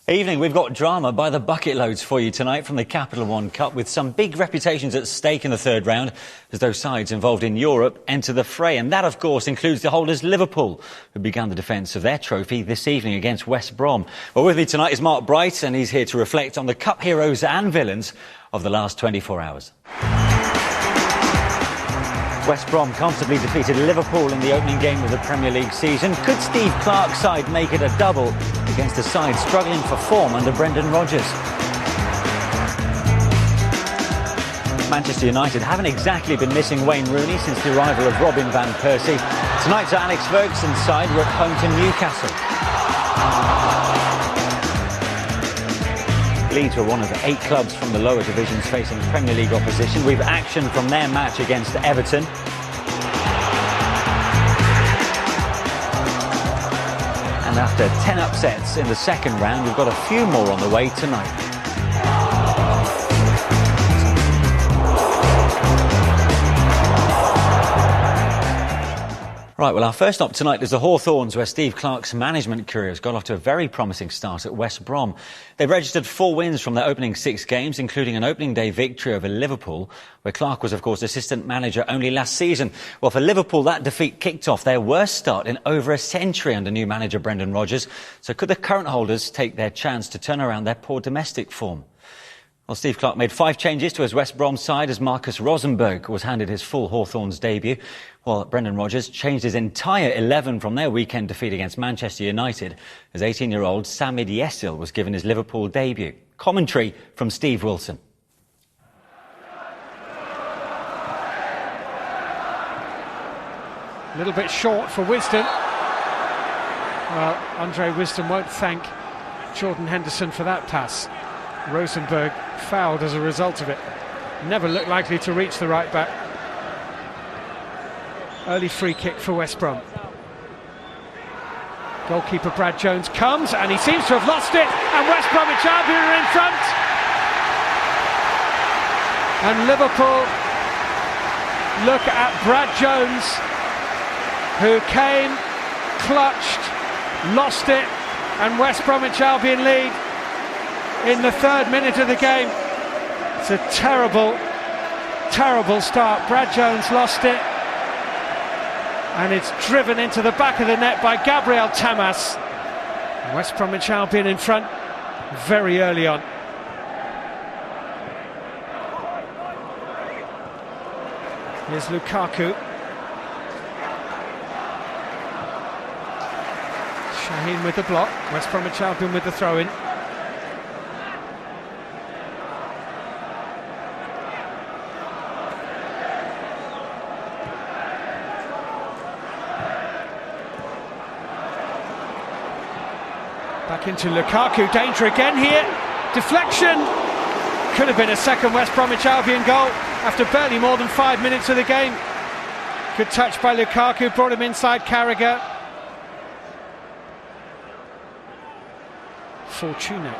Evening, we've got drama by the bucket loads for you tonight from the Capital One Cup, with some big reputations at stake in the third round as those sides involved in Europe enter the fray. And that, of course, includes the holders Liverpool, who began the defence of their trophy this evening against West Brom. Well, with me tonight is Mark Bright, and he's here to reflect on the Cup heroes and villains of the last 24 hours. West Brom comfortably defeated Liverpool in the opening game of the Premier League season. Could Steve Clarke's side make it a double against a side struggling for form under Brendan Rodgers? Manchester United haven't exactly been missing Wayne Rooney since the arrival of Robin van Persie. Tonight's Alex Ferguson's side were at home to Newcastle. Leeds were one of 8 clubs from the lower divisions facing Premier League opposition. We've action from their match against Everton. And after 10 upsets in the second round, we've got a few more on the way tonight. Right, well, our first stop tonight is the Hawthorns, where Steve Clarke's management career has got off to a very promising start at West Brom. They've registered 4 wins from their opening 6 games, including an opening day victory over Liverpool, where Clarke was, of course, assistant manager only last season. Well, for Liverpool, that defeat kicked off their worst start in over a century under new manager Brendan Rodgers. So could the current holders take their chance to turn around their poor domestic form? Well, Steve Clarke made 5 changes to his West Brom side as Marcus Rosenberg was handed his full Hawthorns debut, while Brendan Rodgers changed his entire 11 from their weekend defeat against Manchester United as 18-year-old Samid Yesil was given his Liverpool debut. Commentary from Steve Wilson. A little bit short for Wisdom. Well, Andre Wisdom won't thank Jordan Henderson for that pass. Rosenberg fouled as a result of it. Never looked likely to reach the right back. Early free kick for West Brom. Goalkeeper Brad Jones comes, and he seems to have lost it, and West Bromwich Albion are in front. And Liverpool look at Brad Jones, who came, clutched, lost it, and West Bromwich Albion lead in the 3rd minute of the game. It's a terrible, terrible start. Brad Jones lost it, and it's driven into the back of the net by Gabriel Tamas. West Bromwich Albion in front very early on. Here's Lukaku. Shaheen with the block. West Bromwich Albion with the throw-in. Back into Lukaku, danger again here, deflection, could have been a second West Bromwich Albion goal after barely more than 5 minutes of the game. Good touch by Lukaku, brought him inside Carragher. Fortune.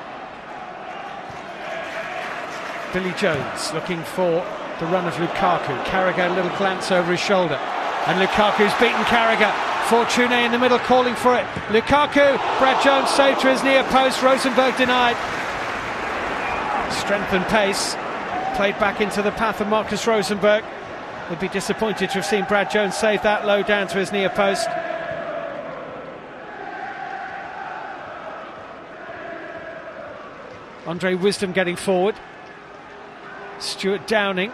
Billy Jones looking for the run of Lukaku. Carragher, a little glance over his shoulder, and Lukaku's beaten Carragher. Fortune in the middle calling for it. Lukaku, Brad Jones saved to his near post. Rosenberg denied. Strength and pace played back into the path of Marcus Rosenberg. Would be disappointed to have seen Brad Jones save that low down to his near post. Andre Wisdom getting forward. Stuart Downing.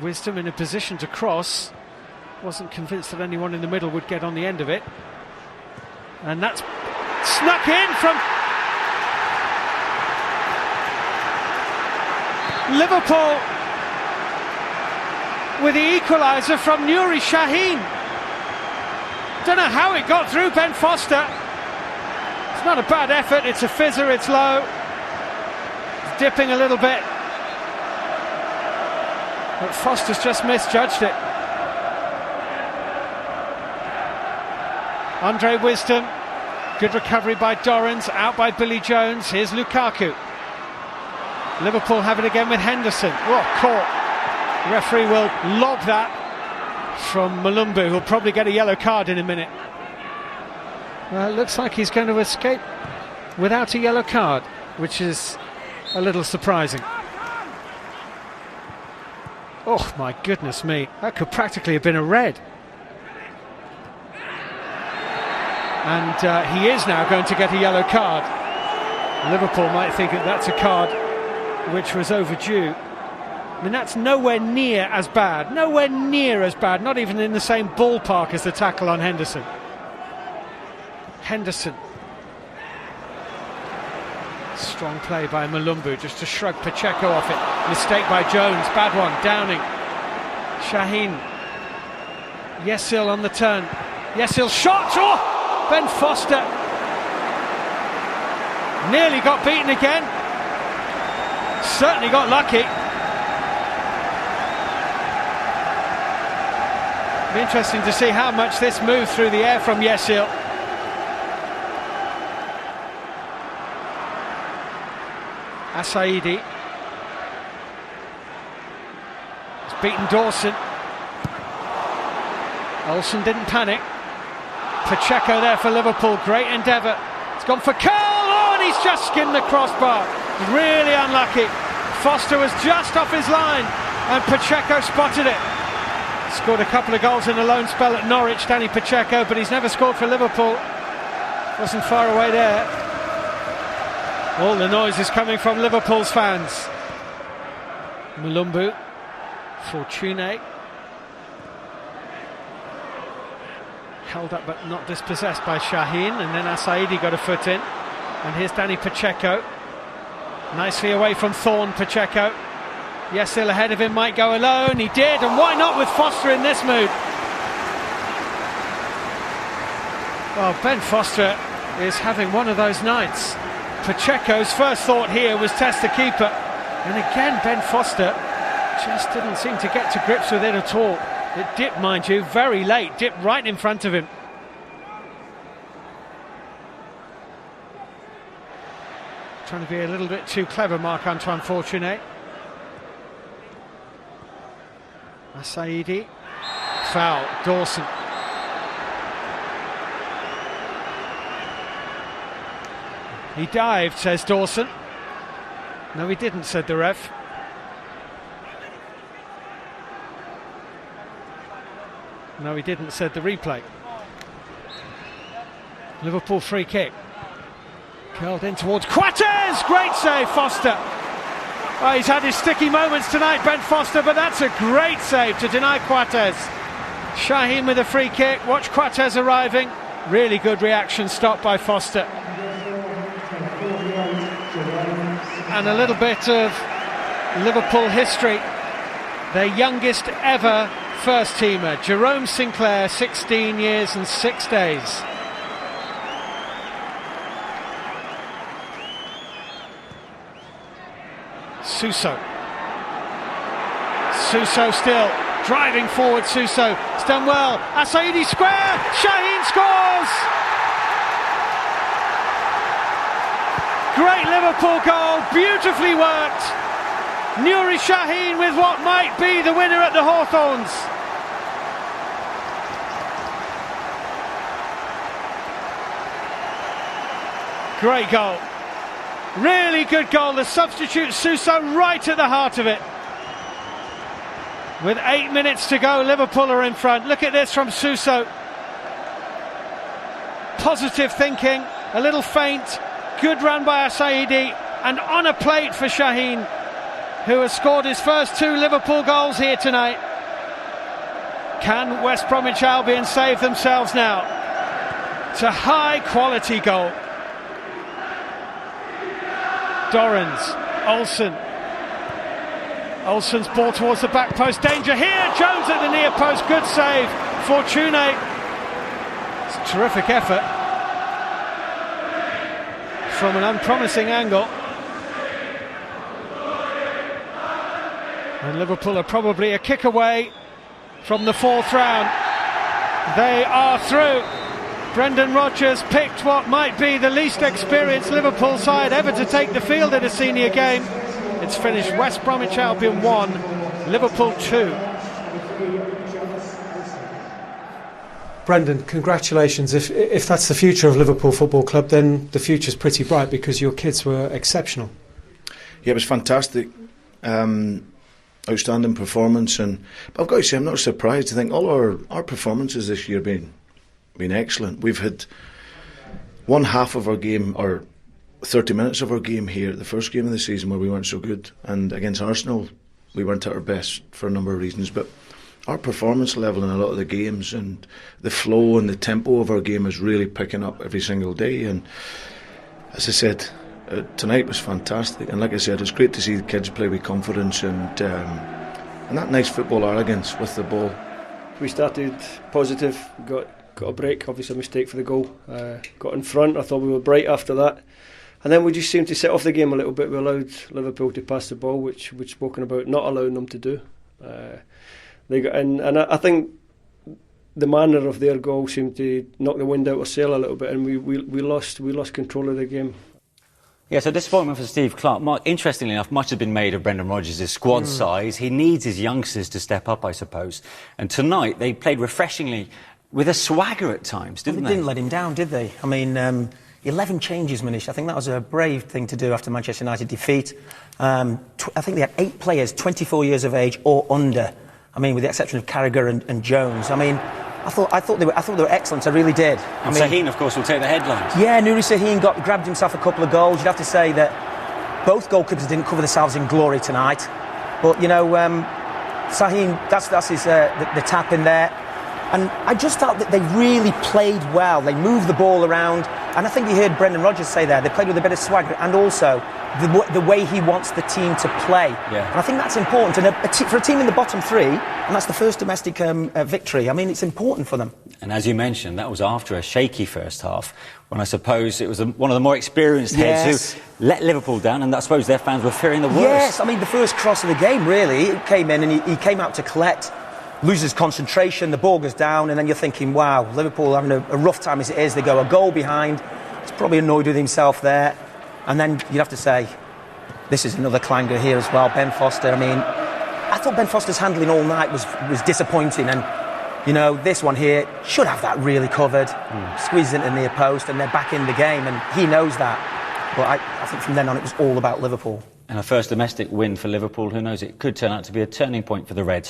Wisdom in a position to cross. Wasn't convinced that anyone in the middle would get on the end of it. And that's snuck in from Liverpool with the equaliser from Nuri Shaheen. Don't know how it got through Ben Foster. It's not a bad effort, it's a fizzer, it's low. It's dipping a little bit. But Foster's just misjudged it. Andre Wisdom, good recovery by Dorrans, out by Billy Jones. Here's Lukaku. Liverpool have it again with Henderson. Oh, caught. The referee will lob that from Malumbu, who'll probably get a yellow card in a minute. Well, it looks like he's going to escape without a yellow card, which is a little surprising. Oh my goodness me, that could practically have been a red. And he is now going to get a yellow card. Liverpool might think that that's a card which was overdue. I mean, that's nowhere near as bad, not even in the same ballpark as the tackle on Henderson. Strong play by Malumbu, just to shrug Pacheco off it. Mistake by Jones, bad one, Downing. Shaheen. Yesil on the turn. Yesil shot, oh! Ben Foster. Nearly got beaten again. Certainly got lucky. Be interesting to see how much this moved through the air from Yesil. Asaidi has beaten Dawson. Olsen didn't panic. Pacheco there for Liverpool, great endeavour. It's gone for Curl, oh, and he's just skimmed the crossbar. Really unlucky. Foster was just off his line and Pacheco spotted it. Scored a couple of goals in a loan spell at Norwich, Danny Pacheco, but he's never scored for Liverpool. Wasn't far away there. All the noise is coming from Liverpool's fans. Malumbu, Fortune, held up but not dispossessed by Shaheen, and then Asaidi got a foot in. And here's Danny Pacheco, nicely away from Thorne. Pacheco, Yesil ahead of him, might go alone, he did, and why not with Foster in this mood? Well, Ben Foster is having one of those nights. Pacheco's first thought here was test the keeper, and again Ben Foster just didn't seem to get to grips with it at all. It dipped, mind you, very late, dipped right in front of him. Trying to be a little bit too clever, Marc-Antoine Fortuné. Asaidi, foul, Dawson. He dived, says Dawson. No, he didn't, said the ref. No, he didn't, said the replay. Liverpool free kick. Curled in towards Quatters! Great save, Foster. Oh, he's had his sticky moments tonight, Ben Foster, but that's a great save to deny Quatters. Shaheen with a free kick. Watch Quatters arriving. Really good reaction, stop by Foster. And a little bit of Liverpool history. Their youngest ever first teamer, Jerome Sinclair, 16 years and 6 days. Suso still driving forward. Suso, it's done well. Asaidi square, Shaheen scores. Great Liverpool goal, beautifully worked. Nuri Shaheen with what might be the winner at the Hawthorns. Great goal. Really good goal. The substitute Suso right at the heart of it. With 8 minutes to go, Liverpool are in front. Look at this from Suso. Positive thinking, a little feint. Good run by Asaidi, and on a plate for Shaheen, who has scored his first 2 Liverpool goals here tonight. Can West Bromwich Albion save themselves now? It's a high quality goal. Dorrans, Olsen. Olsen's ball towards the back post, danger here, Jones at the near post, good save, Fortune. It's a terrific effort from an unpromising angle. And Liverpool are probably a kick away from the 4th round. They are through. Brendan Rodgers picked what might be the least experienced Liverpool side ever to take the field at a senior game. It's finished West Bromwich Albion 1, Liverpool 2. Brendan, congratulations. If that's the future of Liverpool Football Club, then the future's pretty bright, because your kids were exceptional. Yeah, it was fantastic. Outstanding performance, but I've got to say, I'm not surprised. I think all our performances this year been excellent. We've had one half of our game, or 30 minutes of our game here at the first game of the season, where we weren't so good, and against Arsenal we weren't at our best for a number of reasons, but our performance level in a lot of the games and the flow and the tempo of our game is really picking up every single day. And as I said, tonight was fantastic, and like I said, it's great to see the kids play with confidence and that nice football arrogance with the ball. We started positive, got a break, obviously a mistake for the goal, got in front. I thought we were bright after that, and then we just seemed to set off the game a little bit. We allowed Liverpool to pass the ball, which we'd spoken about not allowing them to do. They got in, and I think the manner of their goal seemed to knock the wind out of sail a little bit, and we lost control of the game. Yeah, so disappointment for Steve Clarke. Mark, interestingly enough, much has been made of Brendan Rodgers' squad size. He needs his youngsters to step up, I suppose. And tonight they played refreshingly with a swagger at times, didn't they? They didn't let him down, did they? I mean, 11 changes, Manish. I think that was a brave thing to do after Manchester United defeat. I think they had 8 players, 24 years of age or under. I mean, with the exception of Carragher and Jones. I mean, I thought they were excellent. I really did. And Sahin, of course, will take the headlines. Yeah, Nuri Sahin grabbed himself a couple of goals. You'd have to say that both goalkeepers didn't cover themselves in glory tonight. But you know, Sahin, that's his the tap in there. And I just felt that they really played well. They moved the ball around, and I think you heard Brendan Rodgers say there, they played with a bit of swagger, and also the way he wants the team to play. Yeah. And I think that's important. And for a team in the bottom 3, and that's the first domestic victory, I mean, it's important for them. And as you mentioned, that was after a shaky first half, when I suppose it was one of the more experienced heads who let Liverpool down, and I suppose their fans were fearing the worst. Yes, I mean, the first cross of the game, really, it came in, and he came out to collect, loses concentration, the ball goes down, and then you're thinking, wow, Liverpool having a rough time as it is. They go a goal behind. He's probably annoyed with himself there. And then you'd have to say, this is another clanger here as well, Ben Foster. I mean, I thought Ben Foster's handling all night was disappointing, and you know, this one here should have that really covered. Squeezes into the near post, and they're back in the game, and he knows that. But I think from then on it was all about Liverpool. And a first domestic win for Liverpool, who knows, it could turn out to be a turning point for the Reds.